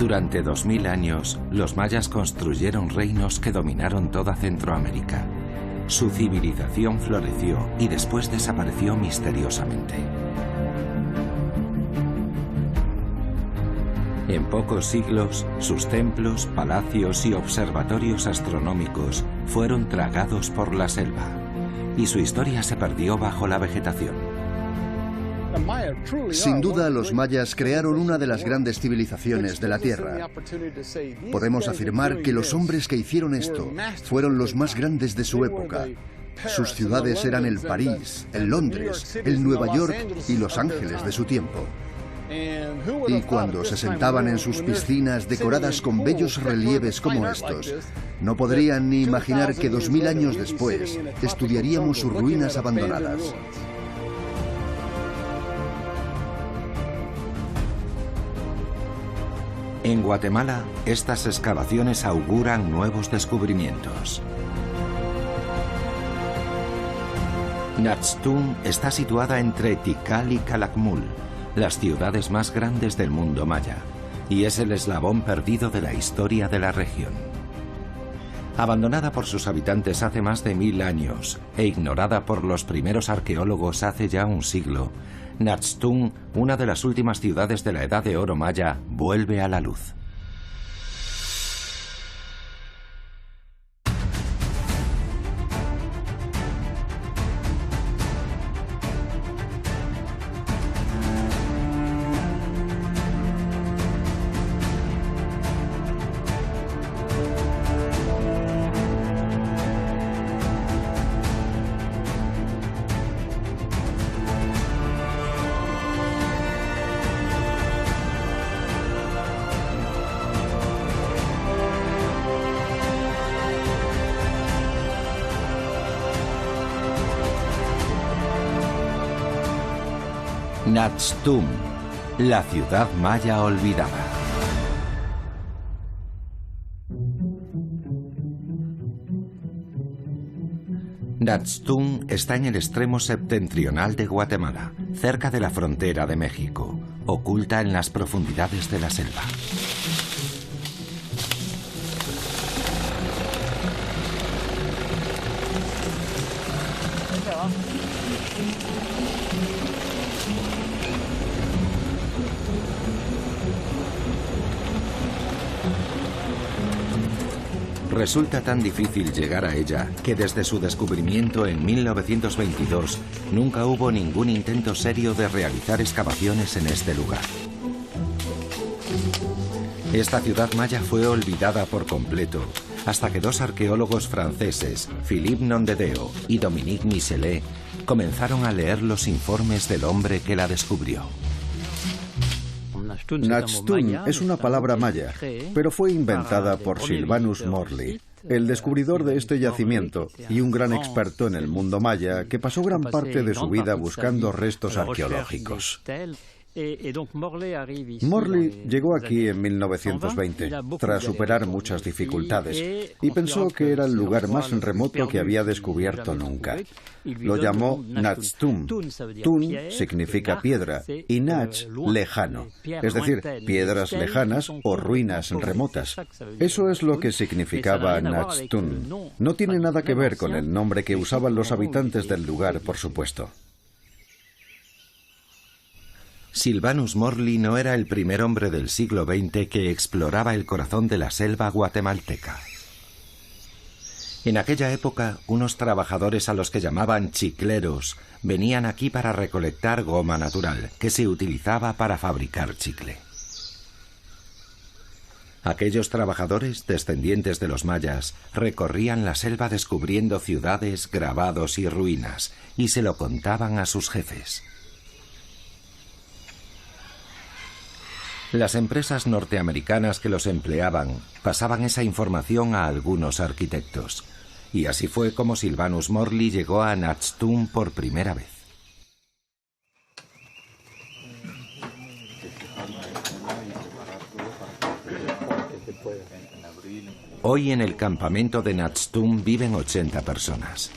Durante 2000 años, los mayas construyeron reinos que dominaron toda Centroamérica. Su civilización floreció y después desapareció misteriosamente. En pocos siglos, sus templos, palacios y observatorios astronómicos fueron tragados por la selva, y su historia se perdió bajo la vegetación. Sin duda, los mayas crearon una de las grandes civilizaciones de la Tierra. Podemos afirmar que los hombres que hicieron esto fueron los más grandes de su época. Sus ciudades eran el París, el Londres, el Nueva York y Los Ángeles de su tiempo. Y cuando se sentaban en sus piscinas decoradas con bellos relieves como estos, no podrían ni imaginar que 2000 años después estudiaríamos sus ruinas abandonadas. En Guatemala, estas excavaciones auguran nuevos descubrimientos. Naxtún está situada entre Tikal y Calakmul, las ciudades más grandes del mundo maya, y es el eslabón perdido de la historia de la región. Abandonada por sus habitantes hace más de 1000 años e ignorada por los primeros arqueólogos hace ya un siglo, Naxtún, una de las últimas ciudades de la Edad de Oro maya, vuelve a la luz. Naxtún, la ciudad maya olvidada. Naxtún está en el extremo septentrional de Guatemala, cerca de la frontera de México, oculta en las profundidades de la selva. Resulta tan difícil llegar a ella que desde su descubrimiento en 1922 nunca hubo ningún intento serio de realizar excavaciones en este lugar. Esta ciudad maya fue olvidada por completo hasta que dos arqueólogos franceses, Philippe Nondedeo y Dominique Michelet, comenzaron a leer los informes del hombre que la descubrió. Naxtún es una palabra maya, pero fue inventada por Sylvanus Morley, el descubridor de este yacimiento y un gran experto en el mundo maya que pasó gran parte de su vida buscando restos arqueológicos. Morley llegó aquí en 1920, tras superar muchas dificultades, y pensó que era el lugar más remoto que había descubierto nunca. Lo llamó Naxtún. Tún significa piedra y Nach, lejano, es decir, piedras lejanas o ruinas remotas. Eso es lo que significaba Naxtún. No tiene nada que ver con el nombre que usaban los habitantes del lugar, por supuesto. Sylvanus Morley no era el primer hombre del siglo XX que exploraba el corazón de la selva guatemalteca. En aquella época, unos trabajadores a los que llamaban chicleros venían aquí para recolectar goma natural, que se utilizaba para fabricar chicle. Aquellos trabajadores, descendientes de los mayas, recorrían la selva descubriendo ciudades, grabados y ruinas, y se lo contaban a sus jefes. Las empresas norteamericanas que los empleaban pasaban esa información a algunos arquitectos. Y así fue como Sylvanus Morley llegó a Naxtún por primera vez. Hoy en el campamento de Naxtún viven 80 personas.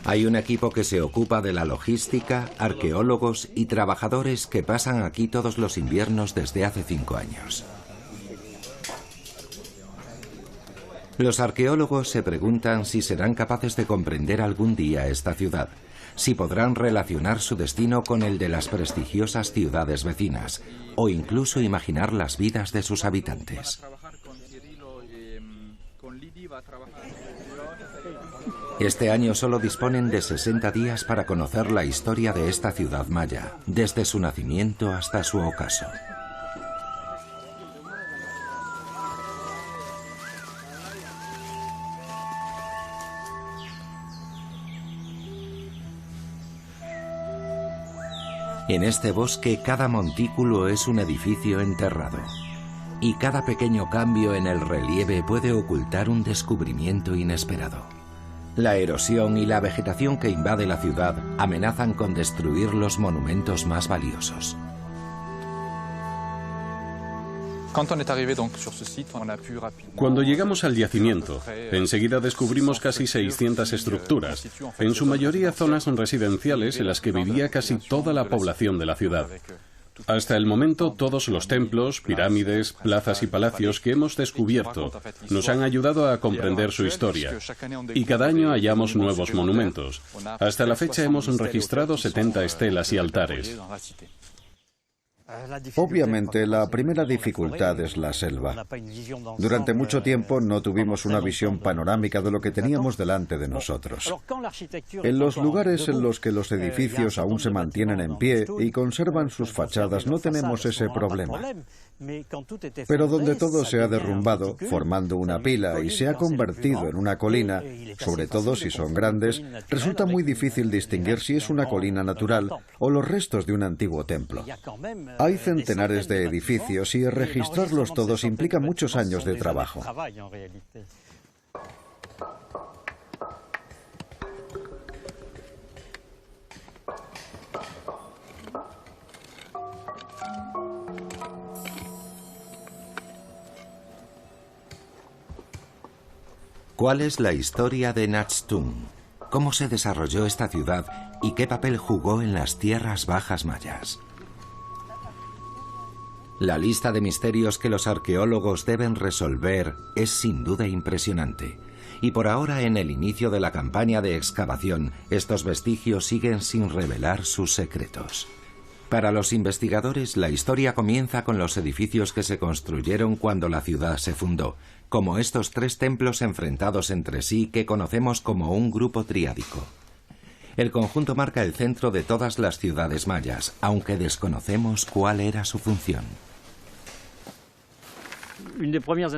Hay un equipo que se ocupa de la logística, arqueólogos y trabajadores que pasan aquí todos los inviernos desde hace 5 años. Los arqueólogos se preguntan si serán capaces de comprender algún día esta ciudad, si podrán relacionar su destino con el de las prestigiosas ciudades vecinas, o incluso imaginar las vidas de sus habitantes. Este año solo disponen de 60 días para conocer la historia de esta ciudad maya, desde su nacimiento hasta su ocaso. En este bosque cada montículo es un edificio enterrado, y cada pequeño cambio en el relieve puede ocultar un descubrimiento inesperado. La erosión y la vegetación que invade la ciudad amenazan con destruir los monumentos más valiosos. Cuando llegamos al yacimiento, enseguida descubrimos casi 600 estructuras, en su mayoría zonas residenciales en las que vivía casi toda la población de la ciudad. Hasta el momento, todos los templos, pirámides, plazas y palacios que hemos descubierto nos han ayudado a comprender su historia. Y cada año hallamos nuevos monumentos. Hasta la fecha hemos registrado 70 estelas y altares. Obviamente, la primera dificultad es la selva. Durante mucho tiempo no tuvimos una visión panorámica de lo que teníamos delante de nosotros. En los lugares en los que los edificios aún se mantienen en pie y conservan sus fachadas no tenemos ese problema. Pero donde todo se ha derrumbado, formando una pila y se ha convertido en una colina, sobre todo si son grandes, resulta muy difícil distinguir si es una colina natural o los restos de un antiguo templo. Hay centenares de edificios y registrarlos todos implica muchos años de trabajo. ¿Cuál es la historia de Naxtung? ¿Cómo se desarrolló esta ciudad y qué papel jugó en las tierras bajas mayas? La lista de misterios que los arqueólogos deben resolver es sin duda impresionante. Y por ahora, en el inicio de la campaña de excavación, estos vestigios siguen sin revelar sus secretos. Para los investigadores, la historia comienza con los edificios que se construyeron cuando la ciudad se fundó, como estos 3 templos enfrentados entre sí que conocemos como un grupo triádico. El conjunto marca el centro de todas las ciudades mayas, aunque desconocemos cuál era su función.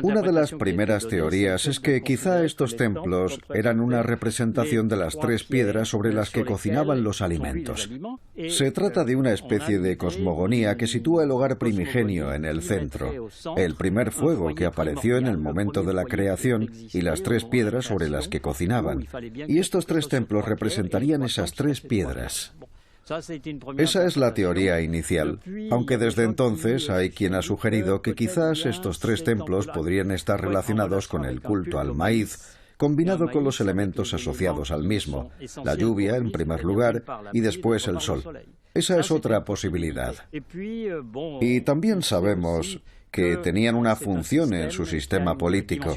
Una de las primeras teorías es que quizá estos templos eran una representación de las 3 piedras sobre las que cocinaban los alimentos. Se trata de una especie de cosmogonía que sitúa el hogar primigenio en el centro, el primer fuego que apareció en el momento de la creación y las 3 piedras sobre las que cocinaban. Y estos 3 templos representarían esas 3 piedras. Esa es la teoría inicial, aunque desde entonces hay quien ha sugerido que quizás estos 3 templos podrían estar relacionados con el culto al maíz, combinado con los elementos asociados al mismo, la lluvia en primer lugar y después el sol. Esa es otra posibilidad. Y también sabemos que tenían una función en su sistema político,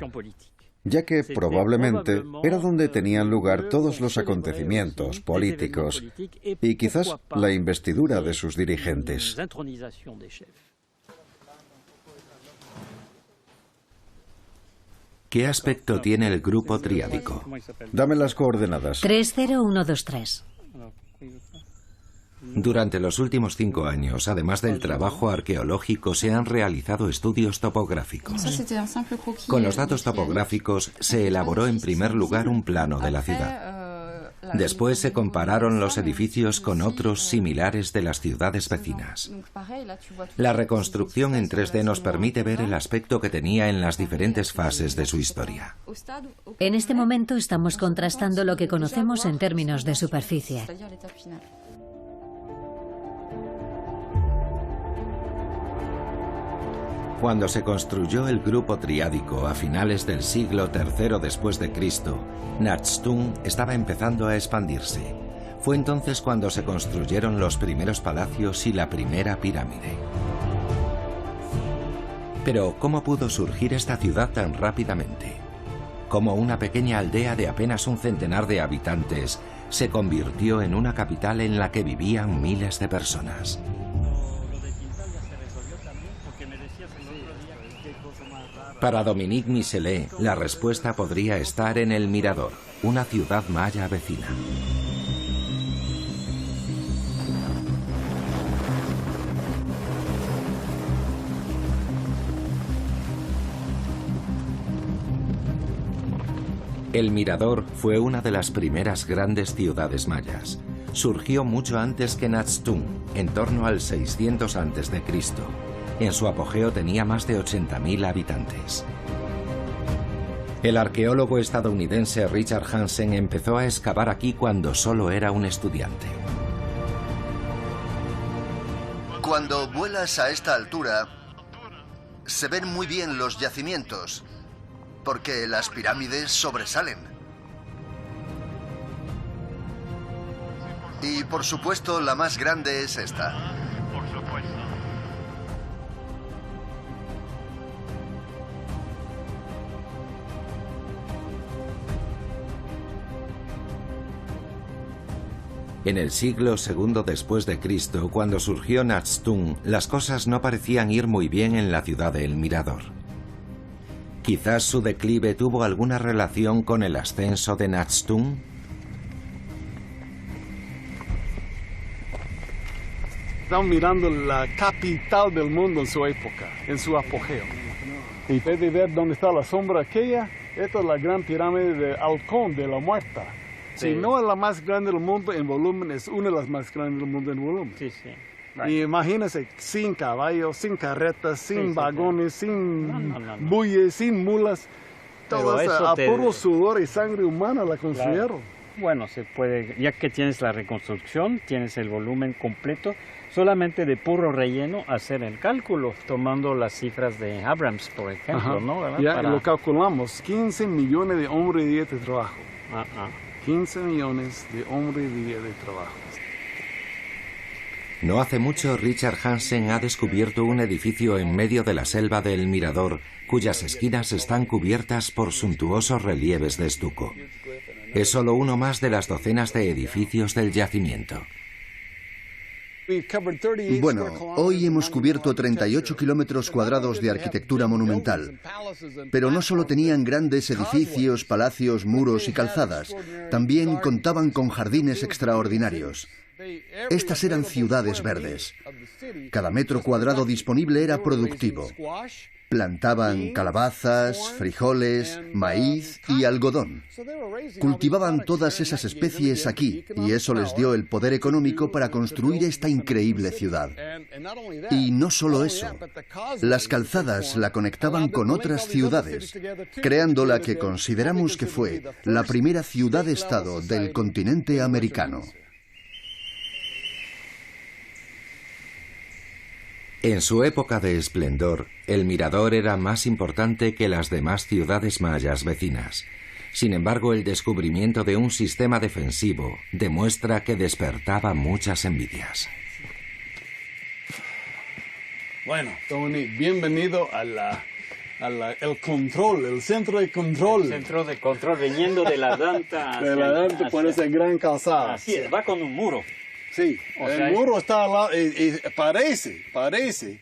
ya que probablemente era donde tenían lugar todos los acontecimientos políticos y quizás la investidura de sus dirigentes. ¿Qué aspecto tiene el grupo triádico? Dame las coordenadas. 30123. Durante los últimos 5 años, además del trabajo arqueológico, se han realizado estudios topográficos. Con los datos topográficos se elaboró en primer lugar un plano de la ciudad. Después se compararon los edificios con otros similares de las ciudades vecinas. La reconstrucción en 3D nos permite ver el aspecto que tenía en las diferentes fases de su historia. En este momento estamos contrastando lo que conocemos en términos de superficie. Cuando se construyó el grupo triádico a finales del siglo III después de Cristo, Naxtung estaba empezando a expandirse. Fue entonces cuando se construyeron los primeros palacios y la primera pirámide. Pero, ¿cómo pudo surgir esta ciudad tan rápidamente? cómo una pequeña aldea de apenas un centenar de habitantes se convirtió en una capital en la que vivían miles de personas. Para Dominique Michelet, la respuesta podría estar en El Mirador, una ciudad maya vecina. El Mirador fue una de las primeras grandes ciudades mayas. Surgió mucho antes que Naxtung, en torno al 600 a.C. En su apogeo tenía más de 80.000 habitantes. El arqueólogo estadounidense Richard Hansen empezó a excavar aquí cuando solo era un estudiante. Cuando vuelas a esta altura, se ven muy bien los yacimientos, porque las pirámides sobresalen. Y por supuesto, la más grande es esta. Por supuesto. En el siglo II después de Cristo, cuando surgió Naxtung, las cosas no parecían ir muy bien en la ciudad de El Mirador. Quizás su declive tuvo alguna relación con el ascenso de Naxtung. Estamos mirando la capital del mundo en su época, en su apogeo. Y puede ver dónde está la sombra aquella. Esta es la gran pirámide de Halcón, de la Muerta. Sí. Si no es la más grande del mundo en volumen, es una de las más grandes del mundo en volumen. Sí, sí. Y imagínense, sin caballos, sin carretas, sin Sí, vagones, sí. sin No. bueyes, sin mulas. Todo Pero eso eso a te- puro sudor y sangre humana la construyeron. Bueno, se puede, ya que tienes la reconstrucción, tienes el volumen completo, solamente de puro relleno hacer el cálculo, tomando las cifras de Abrams, por ejemplo, Ajá. ¿no? ¿Verdad? Ya Para- lo calculamos, 15 millones de hombres y días de trabajo. Ah, ah. 15 millones de hombres y días de trabajo. No hace mucho, Richard Hansen ha descubierto un edificio en medio de la selva de El Mirador, cuyas esquinas están cubiertas por suntuosos relieves de estuco. Es solo uno más de las docenas de edificios del yacimiento. Bueno, hoy hemos cubierto 38 kilómetros cuadrados de arquitectura monumental. Pero no solo tenían grandes edificios, palacios, muros y calzadas, también contaban con jardines extraordinarios. Estas eran ciudades verdes. Cada metro cuadrado disponible era productivo. Plantaban calabazas, frijoles, maíz y algodón. Cultivaban todas esas especies aquí y eso les dio el poder económico para construir esta increíble ciudad. Y no solo eso, las calzadas la conectaban con otras ciudades, creando la que consideramos que fue la primera ciudad-estado del continente americano. En su época de esplendor, El Mirador era más importante que las demás ciudades mayas vecinas. Sin embargo, el descubrimiento de un sistema defensivo demuestra que despertaba muchas envidias. Bueno, Tony, bienvenido el control, el centro de control. Centro de control, viniendo de la Danta. De la Danta por esa gran calzada. Así es, va con un muro. Sí, O sea, el muro está al lado y parece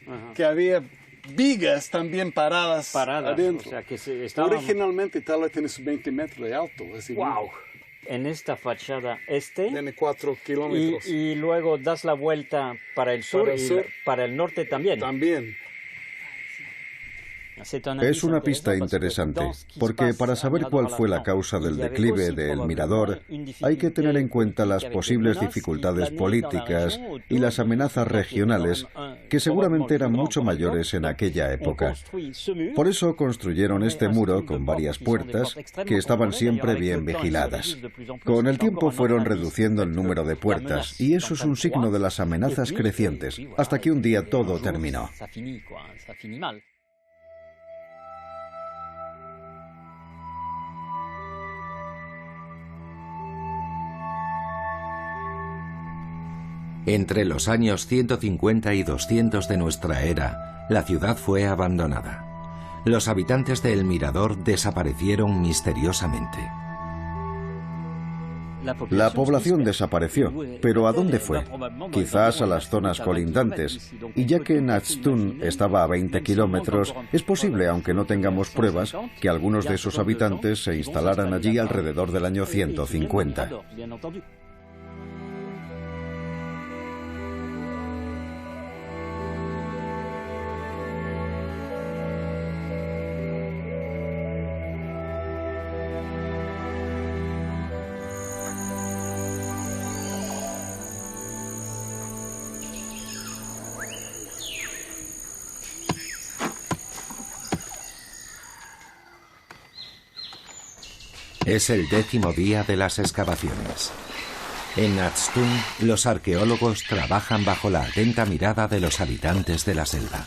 Ajá. que había vigas también paradas adentro. O sea, que estaban... Originalmente tal vez tiene sus 20 metros de alto. Ese ¡Wow! muro. En esta fachada Tiene 4 kilómetros. y luego das la vuelta para el sur Para el sur. para el norte también. También. Es una pista interesante, porque para saber cuál fue la causa del declive de El Mirador, hay que tener en cuenta las posibles dificultades políticas y las amenazas regionales, que seguramente eran mucho mayores en aquella época. Por eso construyeron este muro con varias puertas que estaban siempre bien vigiladas. Con el tiempo fueron reduciendo el número de puertas, y eso es un signo de las amenazas crecientes, hasta que un día todo terminó. Entre los años 150 y 200 de nuestra era, la ciudad fue abandonada. Los habitantes de El Mirador desaparecieron misteriosamente. La población desapareció, pero ¿a dónde fue? Quizás a las zonas colindantes. Y ya que Nachtun estaba a 20 kilómetros, es posible, aunque no tengamos pruebas, que algunos de esos habitantes se instalaran allí alrededor del año 150. Es el 10º día de las excavaciones. En Nachtun, los arqueólogos trabajan bajo la atenta mirada de los habitantes de la selva.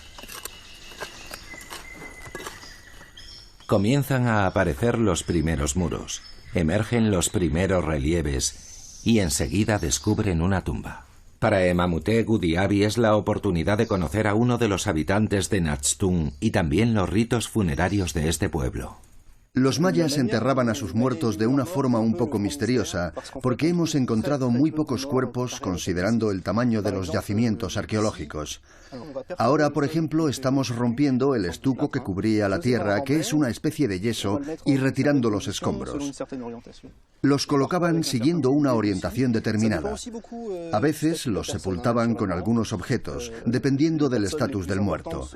Comienzan a aparecer los primeros muros, emergen los primeros relieves y enseguida descubren una tumba. Para Emamute Gudiabi es la oportunidad de conocer a uno de los habitantes de Nachtun y también los ritos funerarios de este pueblo. Los mayas enterraban a sus muertos de una forma un poco misteriosa, porque hemos encontrado muy pocos cuerpos considerando el tamaño de los yacimientos arqueológicos. Ahora, por ejemplo, estamos rompiendo el estuco que cubría la tierra, que es una especie de yeso, y retirando los escombros. Los colocaban siguiendo una orientación determinada. A veces los sepultaban con algunos objetos, dependiendo del estatus del muerto.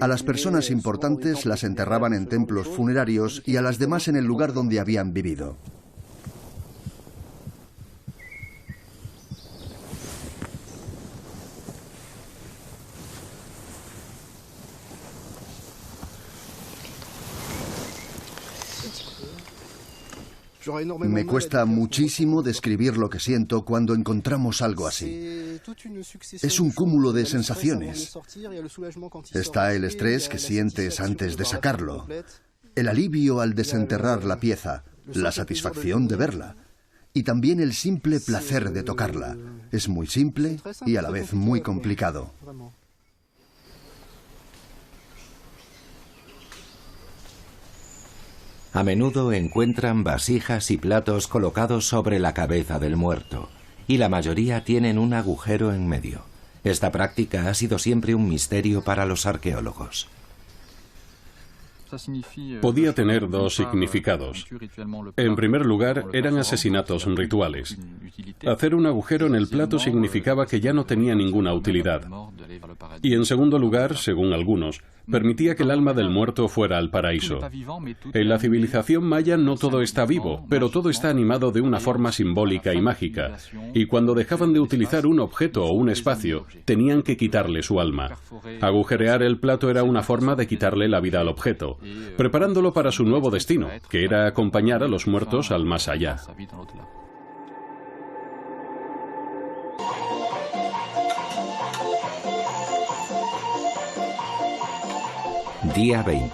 A las personas importantes las enterraban en templos funerarios y a las demás en el lugar donde habían vivido. Me cuesta muchísimo describir lo que siento cuando encontramos algo así. Es un cúmulo de sensaciones. Está el estrés que sientes antes de sacarlo, el alivio al desenterrar la pieza, la satisfacción de verla y también el simple placer de tocarla. Es muy simple y a la vez muy complicado. A menudo encuentran vasijas y platos colocados sobre la cabeza del muerto, y la mayoría tienen un agujero en medio. Esta práctica ha sido siempre un misterio para los arqueólogos. Podía tener dos significados. En primer lugar, eran asesinatos rituales. Hacer un agujero en el plato significaba que ya no tenía ninguna utilidad. Y en segundo lugar, según algunos, permitía que el alma del muerto fuera al paraíso. En la civilización maya no todo está vivo, pero todo está animado de una forma simbólica y mágica. Y cuando dejaban de utilizar un objeto o un espacio, tenían que quitarle su alma. Agujerear el plato era una forma de quitarle la vida al objeto, preparándolo para su nuevo destino, que era acompañar a los muertos al más allá. Día 20.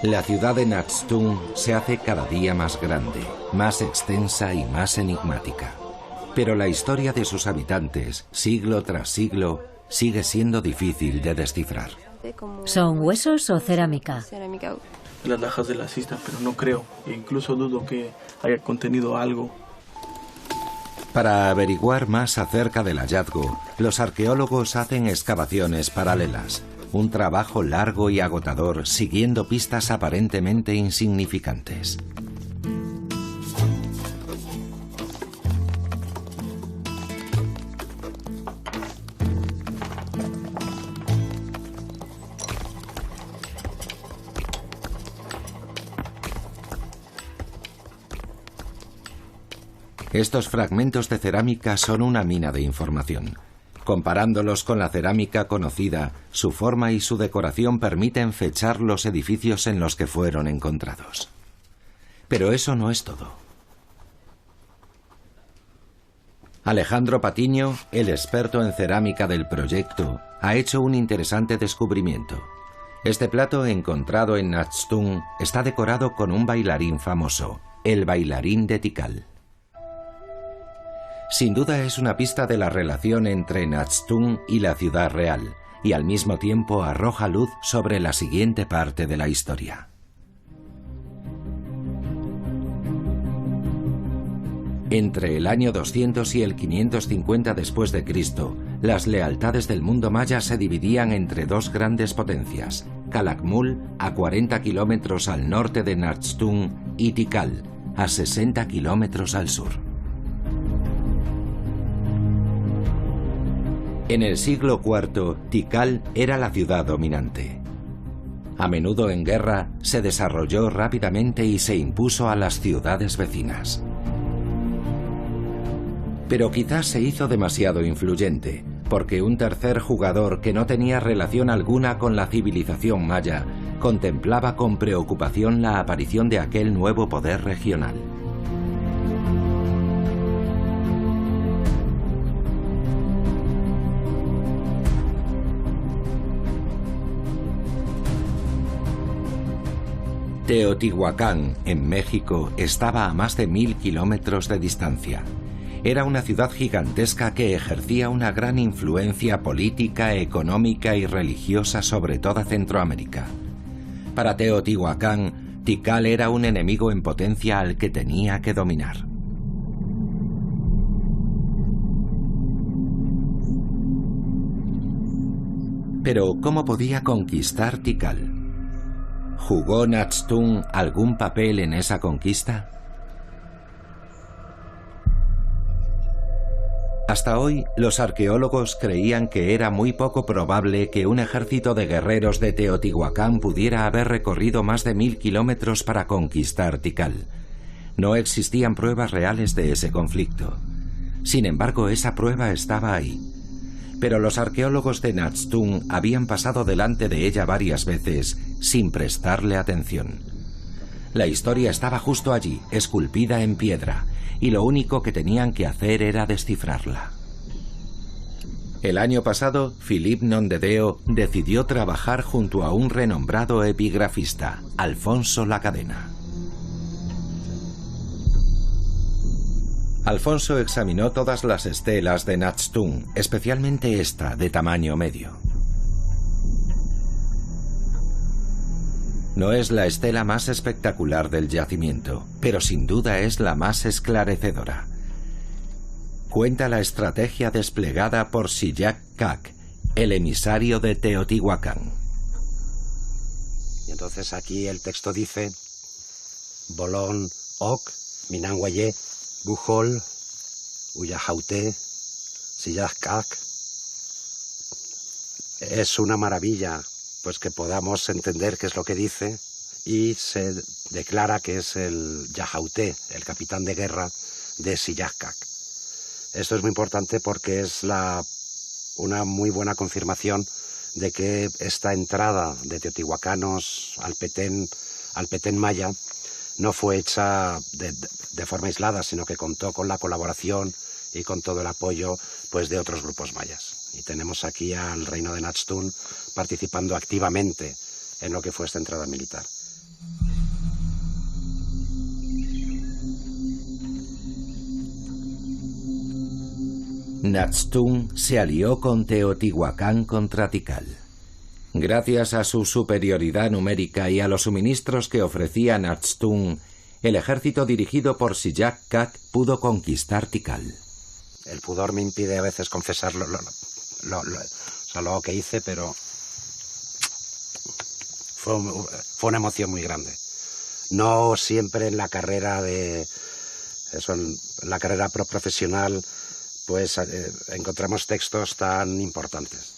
La ciudad de Nachtun se hace cada día más grande, más extensa y más enigmática. Pero la historia de sus habitantes, siglo tras siglo, sigue siendo difícil de descifrar. ¿Son huesos o cerámica? Las lajas de la cista, pero no creo. E incluso dudo que haya contenido algo. Para averiguar más acerca del hallazgo, los arqueólogos hacen excavaciones paralelas. Un trabajo largo y agotador, siguiendo pistas aparentemente insignificantes. Estos fragmentos de cerámica son una mina de información. Comparándolos con la cerámica conocida, su forma y su decoración permiten fechar los edificios en los que fueron encontrados. Pero eso no es todo. Alejandro Patiño, el experto en cerámica del proyecto, ha hecho un interesante descubrimiento. Este plato encontrado en Nachtun está decorado con un bailarín famoso, el bailarín de Tikal. Sin duda es una pista de la relación entre Nachtun y la ciudad real, y al mismo tiempo arroja luz sobre la siguiente parte de la historia. Entre el año 200 y el 550 después de Cristo, las lealtades del mundo maya se dividían entre dos grandes potencias, Calakmul, a 40 kilómetros al norte de Naxtung, y Tikal, a 60 kilómetros al sur. En el siglo IV, Tikal era la ciudad dominante. A menudo en guerra, se desarrolló rápidamente y se impuso a las ciudades vecinas. Pero quizás se hizo demasiado influyente, porque un tercer jugador que no tenía relación alguna con la civilización maya contemplaba con preocupación la aparición de aquel nuevo poder regional. Teotihuacán, en México, estaba a más de 1000 kilómetros de distancia. Era una ciudad gigantesca que ejercía una gran influencia política, económica y religiosa sobre toda Centroamérica. Para Teotihuacán, Tikal era un enemigo en potencia al que tenía que dominar. Pero, ¿cómo podía conquistar Tikal? ¿Jugó Naxtung algún papel en esa conquista? Hasta hoy, los arqueólogos creían que era muy poco probable que un ejército de guerreros de Teotihuacán pudiera haber recorrido más de 1000 kilómetros para conquistar Tikal. No existían pruebas reales de ese conflicto. Sin embargo, esa prueba estaba ahí. Pero los arqueólogos de Naxtung habían pasado delante de ella varias veces sin prestarle atención. La historia estaba justo allí, esculpida en piedra, y lo único que tenían que hacer era descifrarla. El año pasado, Philippe Nondedeo decidió trabajar junto a un renombrado epigrafista, Alfonso Lacadena. Alfonso examinó todas las estelas de Naxtung, especialmente esta, de tamaño medio. No es la estela más espectacular del yacimiento, pero sin duda es la más esclarecedora. Cuenta la estrategia desplegada por Siyak Kak, el emisario de Teotihuacán. Y entonces aquí el texto dice: Bolón Ok, Minanguayé, Bujol, Uyahaute, Siyak Kak. Es una maravilla pues que podamos entender qué es lo que dice, y se declara que es el Yahauté, el capitán de guerra de Siyak Kak. Esto es muy importante porque es una muy buena confirmación de que esta entrada de teotihuacanos al Petén maya no fue hecha de forma aislada, sino que contó con la colaboración y con todo el apoyo pues de otros grupos mayas. Y tenemos aquí al reino de Naxtung participando activamente en lo que fue esta entrada militar. Naxtung se alió con Teotihuacán contra Tikal. Gracias a su superioridad numérica y a los suministros que ofrecía Naxtung, el ejército dirigido por Siyak Kak pudo conquistar Tikal. El pudor me impide a veces confesar lo que hice, pero fue una emoción muy grande. No siempre en la carrera en la carrera profesional pues encontramos textos tan importantes.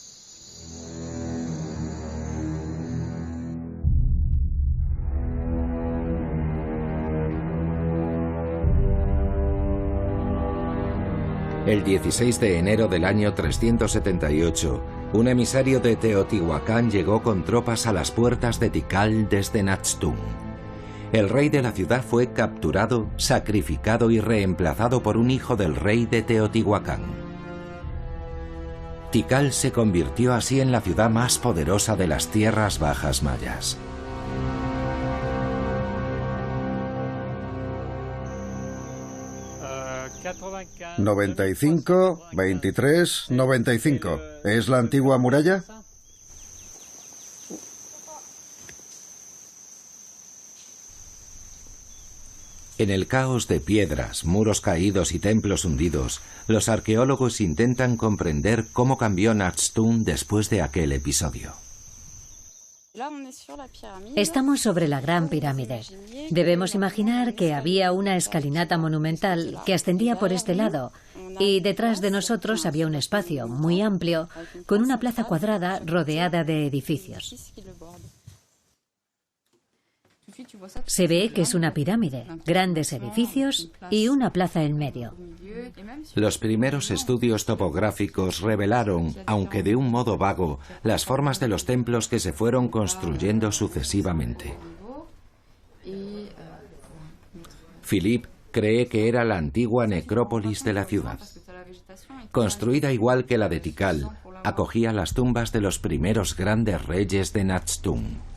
El 16 de enero del año 378, un emisario de Teotihuacán llegó con tropas a las puertas de Tikal desde Naxtung. El rey de la ciudad fue capturado, sacrificado y reemplazado por un hijo del rey de Teotihuacán. Tikal se convirtió así en la ciudad más poderosa de las tierras bajas mayas. ¿95, 23, 95? ¿Es la antigua muralla? En el caos de piedras, muros caídos y templos hundidos, los arqueólogos intentan comprender cómo cambió Naxtun después de aquel episodio. Estamos sobre la Gran Pirámide. Debemos imaginar que había una escalinata monumental que ascendía por este lado y detrás de nosotros había un espacio muy amplio con una plaza cuadrada rodeada de edificios. Se ve que es una pirámide, grandes edificios y una plaza en medio. Los primeros estudios topográficos revelaron, aunque de un modo vago, las formas de los templos que se fueron construyendo sucesivamente. Philippe cree que era la antigua necrópolis de la ciudad. Construida igual que la de Tikal, acogía las tumbas de los primeros grandes reyes de Naxtun.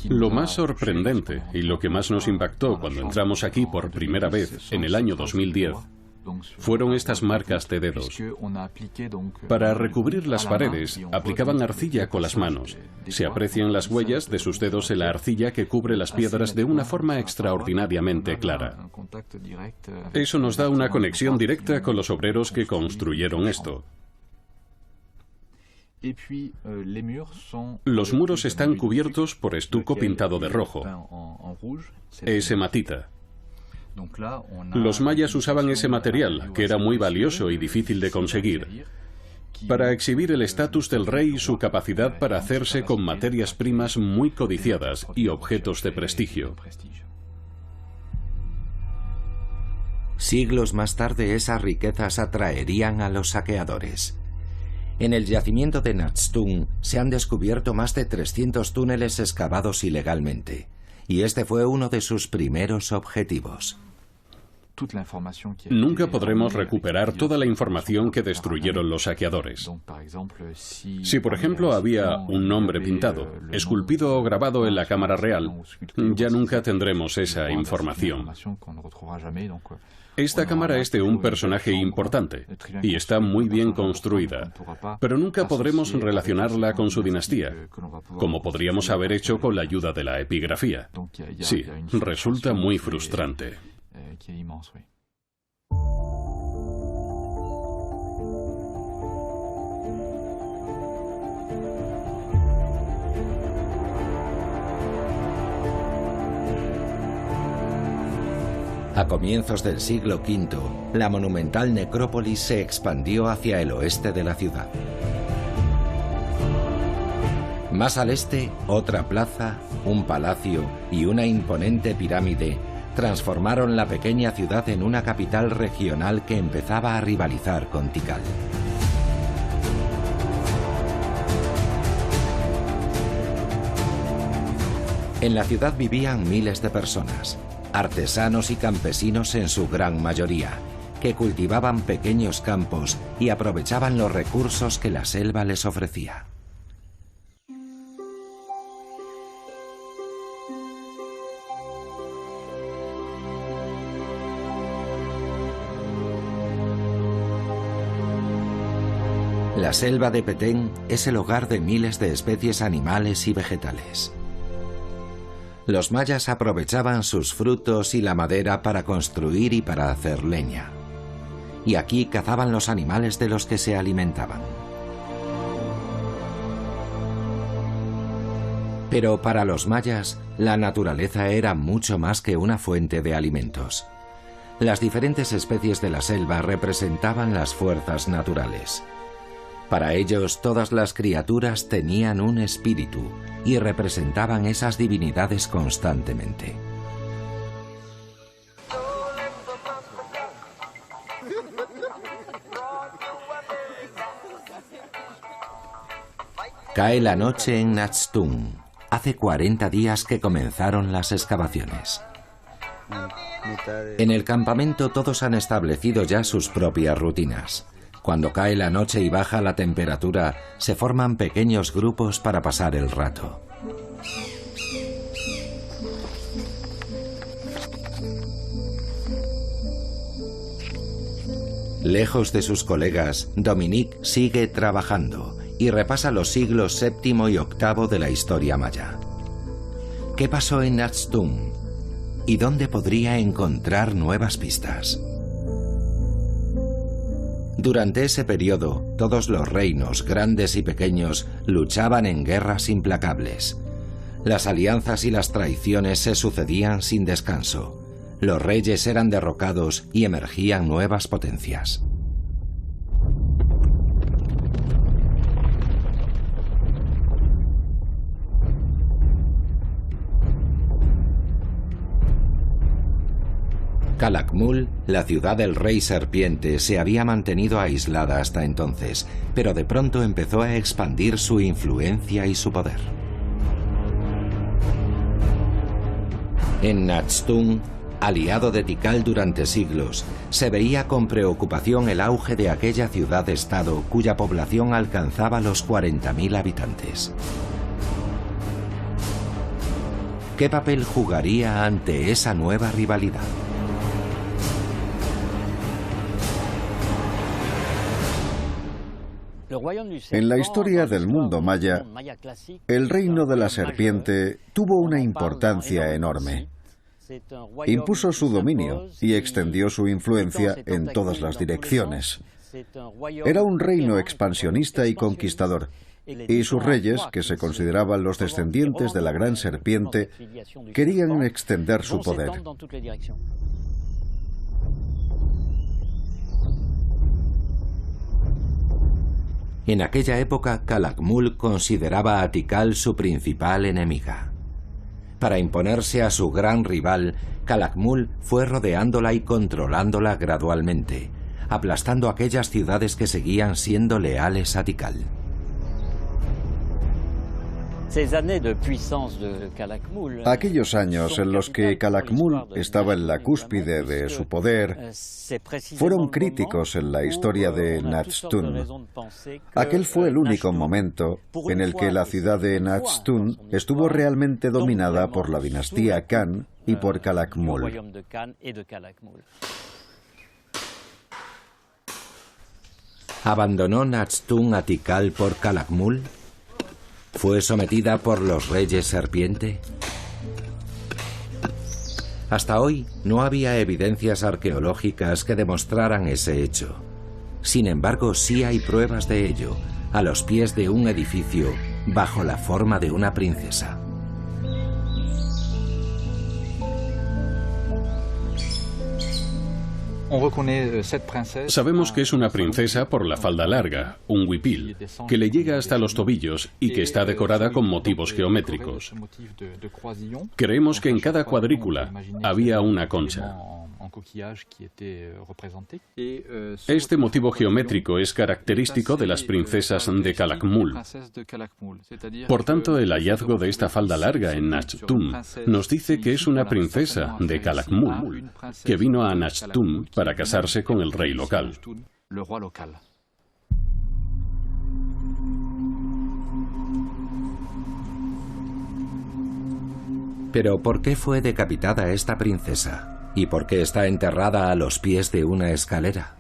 Lo más sorprendente y lo que más nos impactó cuando entramos aquí por primera vez en el año 2010 fueron estas marcas de dedos. Para recubrir las paredes, aplicaban arcilla con las manos. Se aprecian las huellas de sus dedos en la arcilla que cubre las piedras de una forma extraordinariamente clara. Eso nos da una conexión directa con los obreros que construyeron esto. Los muros están cubiertos por estuco pintado de rojo. Es hematita. Los mayas usaban ese material, que era muy valioso y difícil de conseguir, para exhibir el estatus del rey y su capacidad para hacerse con materias primas muy codiciadas y objetos de prestigio. Siglos más tarde, esas riquezas atraerían a los saqueadores. En el yacimiento de Naxtun se han descubierto más de 300 túneles excavados ilegalmente, y este fue uno de sus primeros objetivos. Nunca podremos recuperar toda la información que destruyeron los saqueadores. Si, por ejemplo, había un nombre pintado, esculpido o grabado en la Cámara Real, ya nunca tendremos esa información. Esta cámara es de un personaje importante y está muy bien construida, pero nunca podremos relacionarla con su dinastía, como podríamos haber hecho con la ayuda de la epigrafía. Sí, resulta muy frustrante. A comienzos del siglo V, la monumental necrópolis se expandió hacia el oeste de la ciudad. Más al este, otra plaza, un palacio y una imponente pirámide transformaron la pequeña ciudad en una capital regional que empezaba a rivalizar con Tikal. En la ciudad vivían miles de personas, artesanos y campesinos en su gran mayoría, que cultivaban pequeños campos y aprovechaban los recursos que la selva les ofrecía. La selva de Petén es el hogar de miles de especies animales y vegetales. Los mayas aprovechaban sus frutos y la madera para construir y para hacer leña. Y aquí cazaban los animales de los que se alimentaban. Pero para los mayas, la naturaleza era mucho más que una fuente de alimentos. Las diferentes especies de la selva representaban las fuerzas naturales. Para ellos, todas las criaturas tenían un espíritu y representaban esas divinidades constantemente. Cae la noche en Natstung. Hace 40 días que comenzaron las excavaciones. En el campamento todos han establecido ya sus propias rutinas. Cuando cae la noche y baja la temperatura, se forman pequeños grupos para pasar el rato. Lejos de sus colegas, Dominique sigue trabajando y repasa los siglos VII y VIII de la historia maya. ¿Qué pasó en Natstung? ¿Y dónde podría encontrar nuevas pistas? Durante ese periodo, todos los reinos, grandes y pequeños, luchaban en guerras implacables. Las alianzas y las traiciones se sucedían sin descanso. Los reyes eran derrocados y emergían nuevas potencias. Calakmul, la ciudad del rey serpiente, se había mantenido aislada hasta entonces, pero de pronto empezó a expandir su influencia y su poder. En Natstung, aliado de Tikal durante siglos, se veía con preocupación el auge de aquella ciudad-estado cuya población alcanzaba los 40.000 habitantes. ¿Qué papel jugaría ante esa nueva rivalidad? En la historia del mundo maya, el reino de la serpiente tuvo una importancia enorme. Impuso su dominio y extendió su influencia en todas las direcciones. Era un reino expansionista y conquistador, y sus reyes, que se consideraban los descendientes de la gran serpiente, querían extender su poder. En aquella época, Calakmul consideraba a Tikal su principal enemiga. Para imponerse a su gran rival, Calakmul fue rodeándola y controlándola gradualmente, aplastando aquellas ciudades que seguían siendo leales a Tikal. Aquellos años en los que Calakmul estaba en la cúspide de su poder fueron críticos en la historia de Natstung. Aquel fue el único momento en el que la ciudad de Natstung estuvo realmente dominada por la dinastía Khan y por Calakmul. ¿Abandonó Natstung a Tikal por Calakmul? ¿Fue sometida por los reyes serpiente? Hasta hoy no había evidencias arqueológicas que demostraran ese hecho. Sin embargo, sí hay pruebas de ello, a los pies de un edificio, bajo la forma de una princesa. Sabemos que es una princesa por la falda larga, un huipil, que le llega hasta los tobillos y que está decorada con motivos geométricos. Creemos que en cada cuadrícula había una concha. Este motivo geométrico es característico de las princesas de Calakmul. Por tanto, el hallazgo de esta falda larga en Natstung nos dice que es una princesa de Calakmul, que vino a Natstung para casarse con el rey local. Pero ¿por qué fue decapitada esta princesa? ¿Y por qué está enterrada a los pies de una escalera?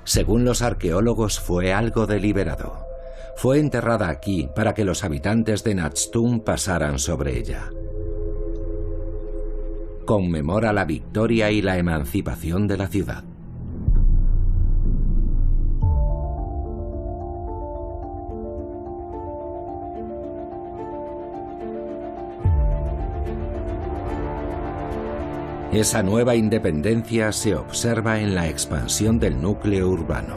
Según los arqueólogos, fue algo deliberado. Fue enterrada aquí para que los habitantes de Natstung pasaran sobre ella. Conmemora la victoria y la emancipación de la ciudad. Esa nueva independencia se observa en la expansión del núcleo urbano.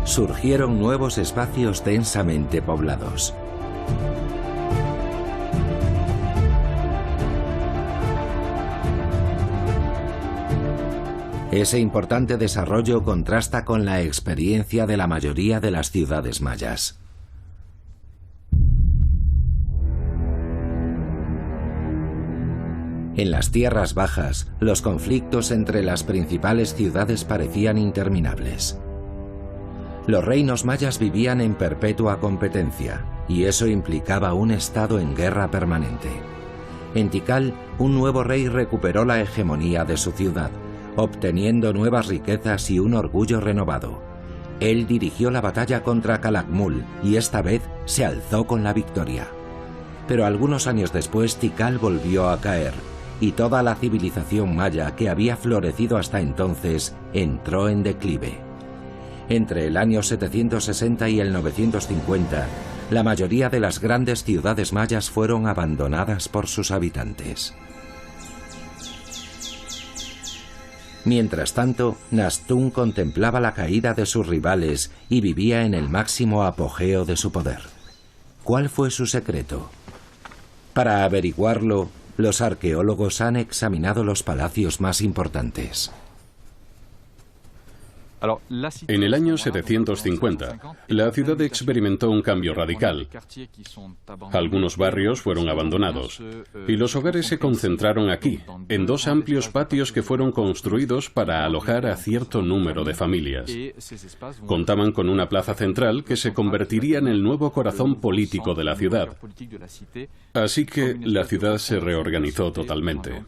Surgieron nuevos espacios densamente poblados. Ese importante desarrollo contrasta con la experiencia de la mayoría de las ciudades mayas. En las tierras bajas, los conflictos entre las principales ciudades parecían interminables. Los reinos mayas vivían en perpetua competencia, y eso implicaba un estado en guerra permanente. En Tikal, un nuevo rey recuperó la hegemonía de su ciudad, obteniendo nuevas riquezas y un orgullo renovado. Él dirigió la batalla contra Calakmul y esta vez se alzó con la victoria. Pero algunos años después Tikal volvió a caer, y toda la civilización maya que había florecido hasta entonces entró en declive. Entre el año 760 y el 950, la mayoría de las grandes ciudades mayas fueron abandonadas por sus habitantes. Mientras tanto, Nastún contemplaba la caída de sus rivales y vivía en el máximo apogeo de su poder. ¿Cuál fue su secreto? Para averiguarlo, los arqueólogos han examinado los palacios más importantes. En el año 750, la ciudad experimentó un cambio radical. Algunos barrios fueron abandonados, y los hogares se concentraron aquí, en dos amplios patios que fueron construidos para alojar a cierto número de familias. Contaban con una plaza central que se convertiría en el nuevo corazón político de la ciudad. Así que la ciudad se reorganizó totalmente.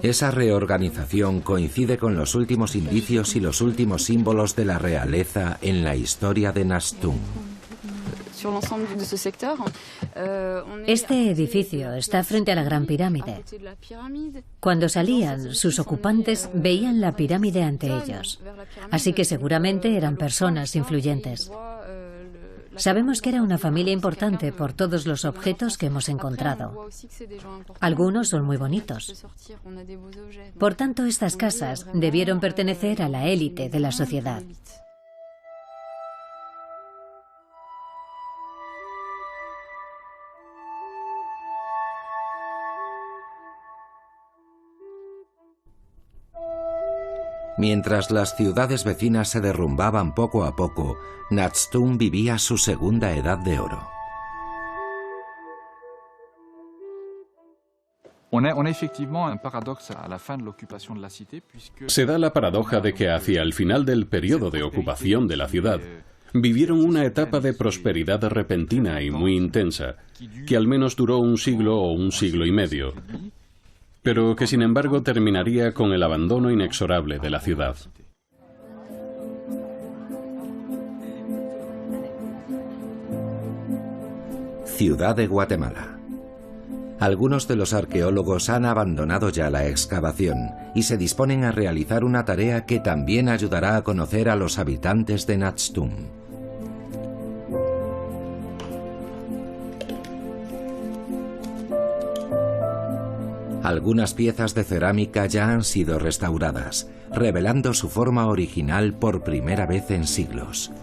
Esa reorganización coincide con los últimos indicios y los últimos símbolos de la realeza en la historia de Nastún. Este edificio está frente a la Gran Pirámide. Cuando salían, sus ocupantes veían la pirámide ante ellos, así que seguramente eran personas influyentes. Sabemos que era una familia importante por todos los objetos que hemos encontrado. Algunos son muy bonitos. Por tanto, estas casas debieron pertenecer a la élite de la sociedad. Mientras las ciudades vecinas se derrumbaban poco a poco, Nastún vivía su segunda edad de oro. Se da la paradoja de que hacia el final del periodo de ocupación de la ciudad, vivieron una etapa de prosperidad repentina y muy intensa, que al menos duró un siglo o un siglo y medio, pero que sin embargo terminaría con el abandono inexorable de la ciudad. Ciudad de Guatemala. Algunos de los arqueólogos han abandonado ya la excavación y se disponen a realizar una tarea que también ayudará a conocer a los habitantes de Nastún. Algunas piezas de cerámica ya han sido restauradas, revelando su forma original por primera vez en siglos.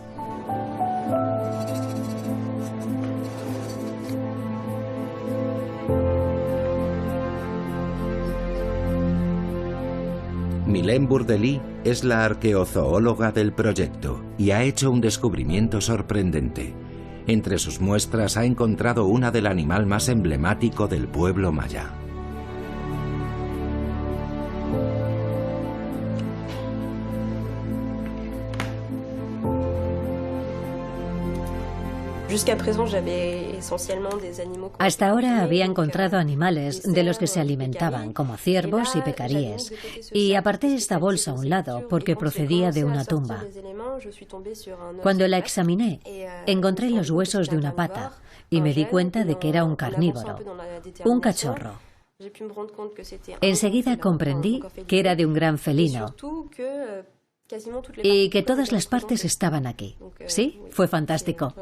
Mylène Bourdely es la arqueozoóloga del proyecto y ha hecho un descubrimiento sorprendente. Entre sus muestras ha encontrado una del animal más emblemático del pueblo maya. Hasta ahora había encontrado animales de los que se alimentaban, como ciervos y pecaríes, y aparté esta bolsa a un lado porque procedía de una tumba. Cuando la examiné, encontré los huesos de una pata y me di cuenta de que era un carnívoro, un cachorro. Enseguida comprendí que era de un gran felino y que todas las partes estaban aquí. Sí, fue fantástico.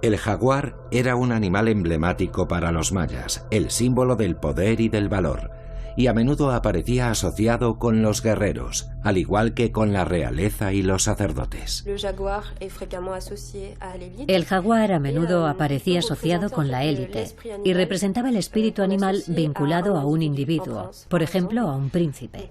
El jaguar era un animal emblemático para los mayas, el símbolo del poder y del valor, y a menudo aparecía asociado con los guerreros, al igual que con la realeza y los sacerdotes. El jaguar a menudo aparecía asociado con la élite y representaba el espíritu animal vinculado a un individuo, por ejemplo, a un príncipe.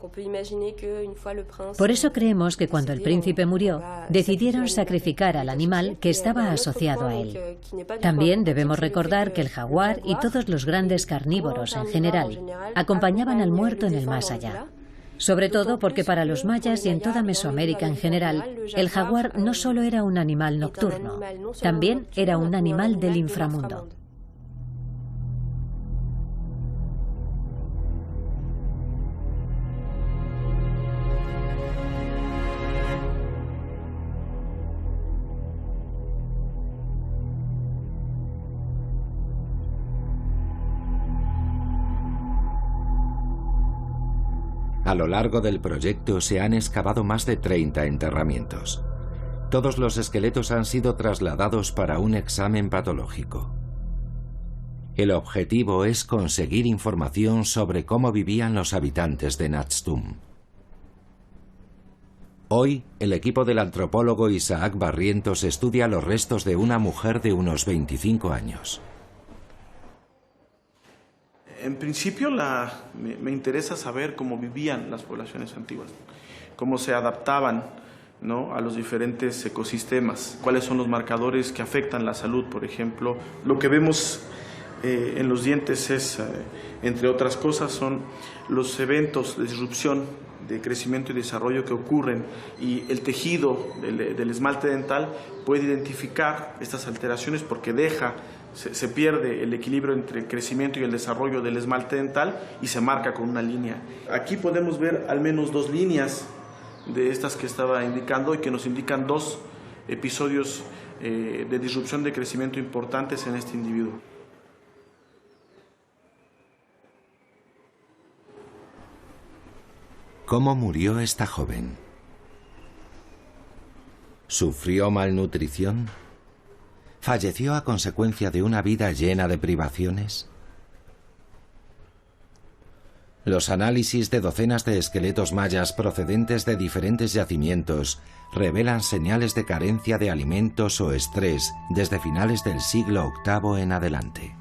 Por eso creemos que cuando el príncipe murió, decidieron sacrificar al animal que estaba asociado a él. También debemos recordar que el jaguar y todos los grandes carnívoros en general acompañaban al muerto en el más allá. Sobre todo porque para los mayas y en toda Mesoamérica en general, el jaguar no solo era un animal nocturno, también era un animal del inframundo. A lo largo del proyecto se han excavado más de 30 enterramientos. Todos los esqueletos han sido trasladados para un examen patológico. El objetivo es conseguir información sobre cómo vivían los habitantes de Natstum. Hoy, el equipo del antropólogo Isaac Barrientos estudia los restos de una mujer de unos 25 años. En principio me interesa saber cómo vivían las poblaciones antiguas, cómo se adaptaban, ¿no?, a los diferentes ecosistemas, cuáles son los marcadores que afectan la salud, por ejemplo. Lo que vemos en los dientes es, entre otras cosas, son los eventos de disrupción, de crecimiento y desarrollo que ocurren, y el tejido del esmalte dental puede identificar estas alteraciones porque se pierde el equilibrio entre el crecimiento y el desarrollo del esmalte dental y se marca con una línea. Aquí podemos ver al menos 2 líneas de estas que estaba indicando y que nos indican 2 episodios de disrupción de crecimiento importantes en este individuo. ¿Cómo murió esta joven? ¿Sufrió malnutrición? ¿Falleció a consecuencia de una vida llena de privaciones? Los análisis de docenas de esqueletos mayas procedentes de diferentes yacimientos revelan señales de carencia de alimentos o estrés desde finales del siglo VIII en adelante.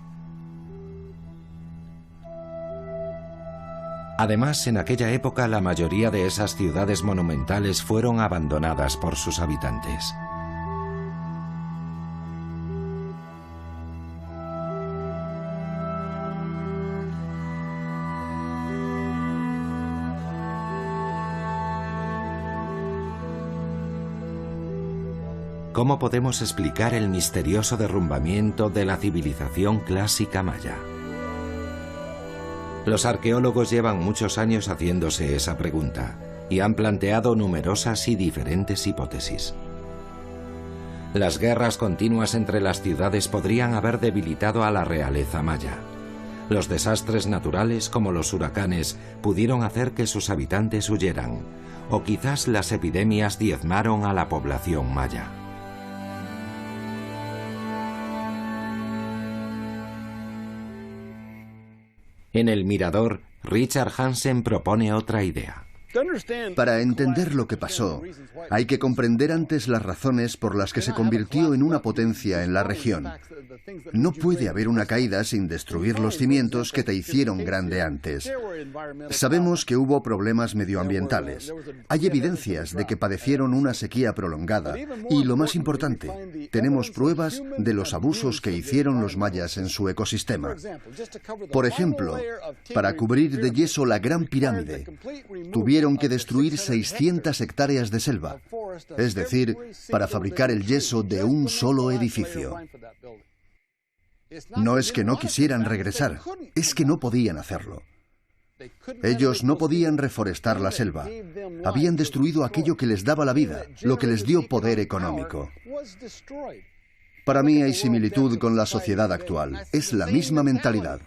Además, en aquella época la mayoría de esas ciudades monumentales fueron abandonadas por sus habitantes. ¿Cómo podemos explicar el misterioso derrumbamiento de la civilización clásica maya? Los arqueólogos llevan muchos años haciéndose esa pregunta y han planteado numerosas y diferentes hipótesis. Las guerras continuas entre las ciudades podrían haber debilitado a la realeza maya. Los desastres naturales, como los huracanes, pudieron hacer que sus habitantes huyeran, o quizás las epidemias diezmaron a la población maya. En El Mirador, Richard Hansen propone otra idea. Para entender lo que pasó, hay que comprender antes las razones por las que se convirtió en una potencia en la región. No puede haber una caída sin destruir los cimientos que te hicieron grande antes. Sabemos que hubo problemas medioambientales. Hay evidencias de que padecieron una sequía prolongada y, lo más importante, tenemos pruebas de los abusos que hicieron los mayas en su ecosistema. Por ejemplo, para cubrir de yeso la Gran Pirámide, tuvieron que destruir 600 hectáreas de selva, es decir, para fabricar el yeso de un solo edificio. No es que no quisieran regresar, es que no podían hacerlo. Ellos no podían reforestar la selva. Habían destruido aquello que les daba la vida, lo que les dio poder económico. Para mí hay similitud con la sociedad actual. Es la misma mentalidad.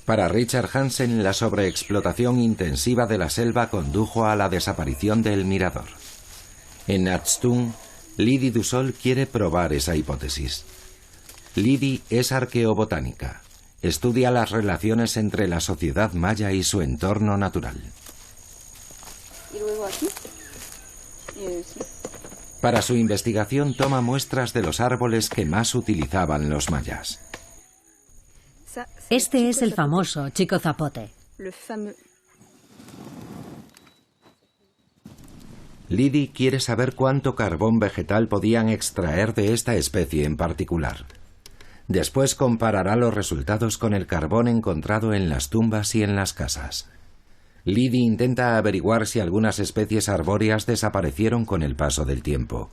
Para Richard Hansen, la sobreexplotación intensiva de la selva condujo a la desaparición del Mirador. En Natstum, Lydie Dussault quiere probar esa hipótesis. Lydie es arqueobotánica estudia las relaciones entre la sociedad maya y su entorno natural. Para su investigación toma muestras de los árboles que más utilizaban los mayas. Este es el famoso chico zapote. Lydie quiere saber cuánto carbón vegetal podían extraer de esta especie en particular. Después comparará los resultados con el carbón encontrado en las tumbas y en las casas. Lydie intenta averiguar si algunas especies arbóreas desaparecieron con el paso del tiempo.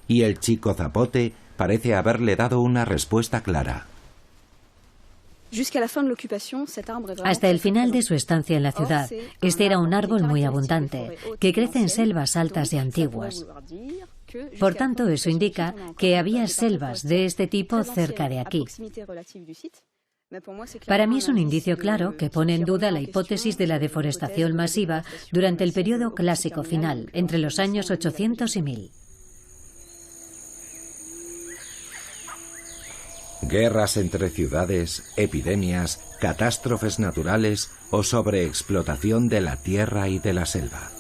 Y el chico zapote parece haberle dado una respuesta clara. Hasta el final de su estancia en la ciudad, este era un árbol muy abundante, que crece en selvas altas y antiguas. Por tanto, eso indica que había selvas de este tipo cerca de aquí. Para mí es un indicio claro que pone en duda la hipótesis de la deforestación masiva durante el periodo clásico final, entre los años 800 y 1000. Guerras entre ciudades, epidemias, catástrofes naturales o sobreexplotación de la tierra y de la selva.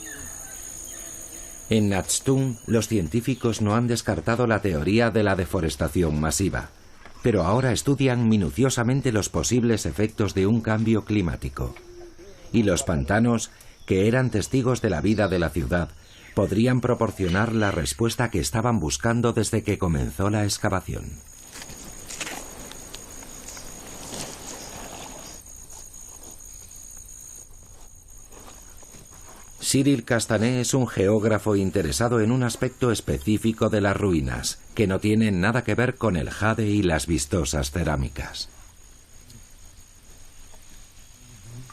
En Natstung, los científicos no han descartado la teoría de la deforestación masiva, pero ahora estudian minuciosamente los posibles efectos de un cambio climático. Y los pantanos, que eran testigos de la vida de la ciudad, podrían proporcionar la respuesta que estaban buscando desde que comenzó la excavación. Cyril Castanet es un geógrafo interesado en un aspecto específico de las ruinas, que no tienen nada que ver con el jade y las vistosas cerámicas.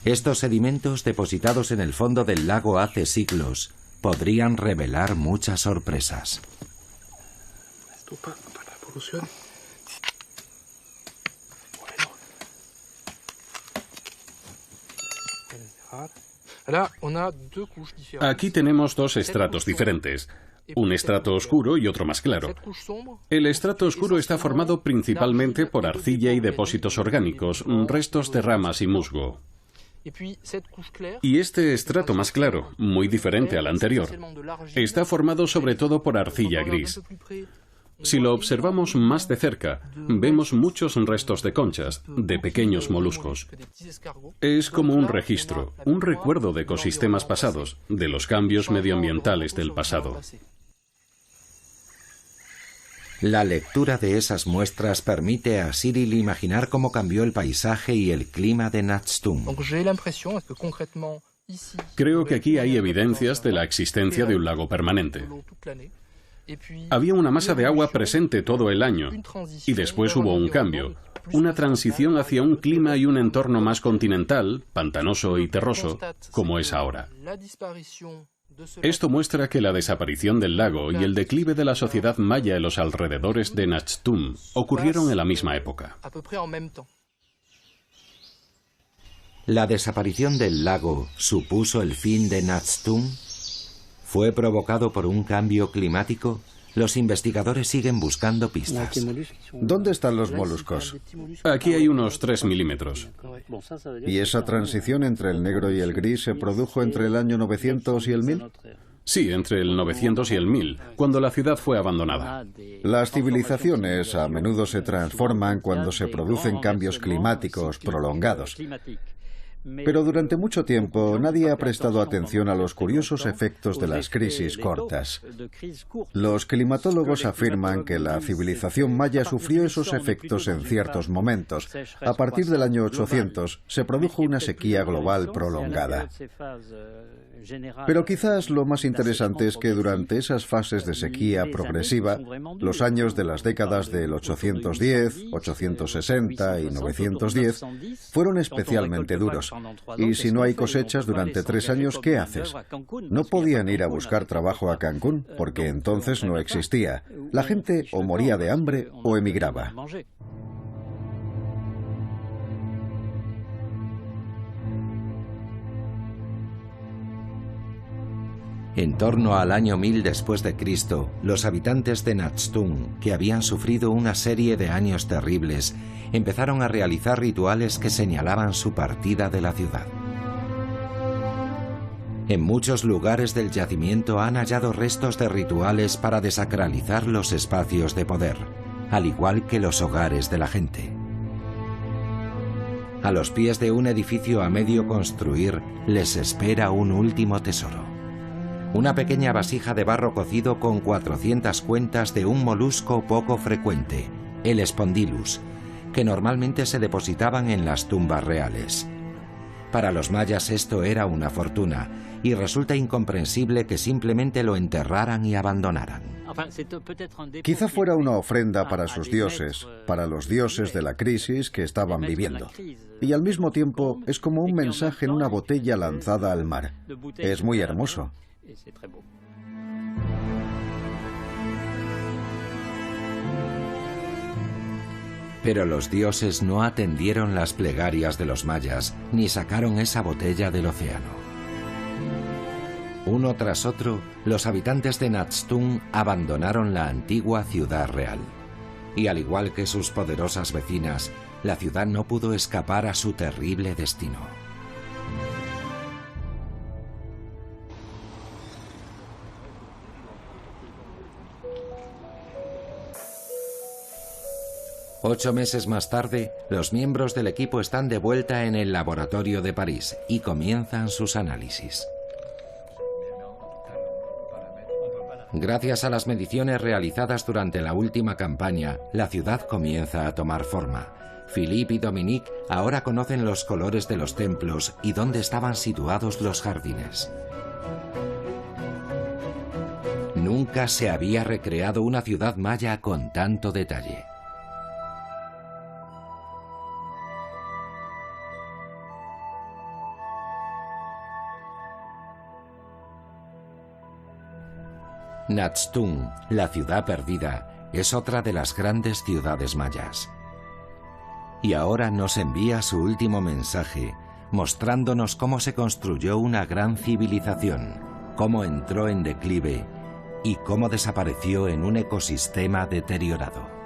Estos sedimentos depositados en el fondo del lago hace siglos podrían revelar muchas sorpresas. Aquí tenemos dos estratos diferentes, un estrato oscuro y otro más claro. El estrato oscuro está formado principalmente por arcilla y depósitos orgánicos, restos de ramas y musgo. Y este estrato más claro, muy diferente al anterior, está formado sobre todo por arcilla gris. Si lo observamos más de cerca, vemos muchos restos de conchas, de pequeños moluscos. Es como un registro, un recuerdo de ecosistemas pasados, de los cambios medioambientales del pasado. La lectura de esas muestras permite a Cyril imaginar cómo cambió el paisaje y el clima de Natstung. Creo que aquí hay evidencias de la existencia de un lago permanente. Había una masa de agua presente todo el año, y después hubo un cambio, una transición hacia un clima y un entorno más continental, pantanoso y terroso, como es ahora. Esto muestra que la desaparición del lago y el declive de la sociedad maya en los alrededores de Natstung ocurrieron en la misma época. ¿La desaparición del lago supuso el fin de Natstung? ¿Fue provocado por un cambio climático? Los investigadores siguen buscando pistas. ¿Dónde están los moluscos? Aquí hay unos 3 milímetros. ¿Y esa transición entre el negro y el gris se produjo entre el año 900 y el 1000? Sí, entre el 900 y el 1000, cuando la ciudad fue abandonada. Las civilizaciones a menudo se transforman cuando se producen cambios climáticos prolongados. Pero durante mucho tiempo nadie ha prestado atención a los curiosos efectos de las crisis cortas. Los climatólogos afirman que la civilización maya sufrió esos efectos en ciertos momentos. A partir del año 800 se produjo una sequía global prolongada. Pero quizás lo más interesante es que durante esas fases de sequía progresiva, los años de las décadas del 810, 860 y 910 fueron especialmente duros. Y si no hay cosechas durante 3 años, ¿qué haces? No podían ir a buscar trabajo a Cancún, porque entonces no existía. La gente o moría de hambre o emigraba. En torno al año 1000 después de Cristo, los habitantes de Natstung, que habían sufrido una serie de años terribles, empezaron a realizar rituales que señalaban su partida de la ciudad. En muchos lugares del yacimiento han hallado restos de rituales para desacralizar los espacios de poder, al igual que los hogares de la gente. A los pies de un edificio a medio construir les espera un último tesoro. Una pequeña vasija de barro cocido con 400 cuentas de un molusco poco frecuente, el Spondylus, que normalmente se depositaban en las tumbas reales. Para los mayas esto era una fortuna, y resulta incomprensible que simplemente lo enterraran y abandonaran. Quizá fuera una ofrenda para sus dioses, para los dioses de la crisis que estaban viviendo. Y al mismo tiempo es como un mensaje en una botella lanzada al mar. Es muy hermoso. Pero los dioses no atendieron las plegarias de los mayas, ni sacaron esa botella del océano. Uno tras otro, los habitantes de Natstung abandonaron la antigua ciudad real. Y al igual que sus poderosas vecinas, la ciudad no pudo escapar a su terrible destino. Ocho meses más tarde, los miembros del equipo están de vuelta en el laboratorio de París y comienzan sus análisis. Gracias a las mediciones realizadas durante la última campaña, la ciudad comienza a tomar forma. Philippe y Dominique ahora conocen los colores de los templos y dónde estaban situados los jardines. Nunca se había recreado una ciudad maya con tanto detalle. Natstung, la ciudad perdida, es otra de las grandes ciudades mayas. Y ahora nos envía su último mensaje, mostrándonos cómo se construyó una gran civilización, cómo entró en declive y cómo desapareció en un ecosistema deteriorado.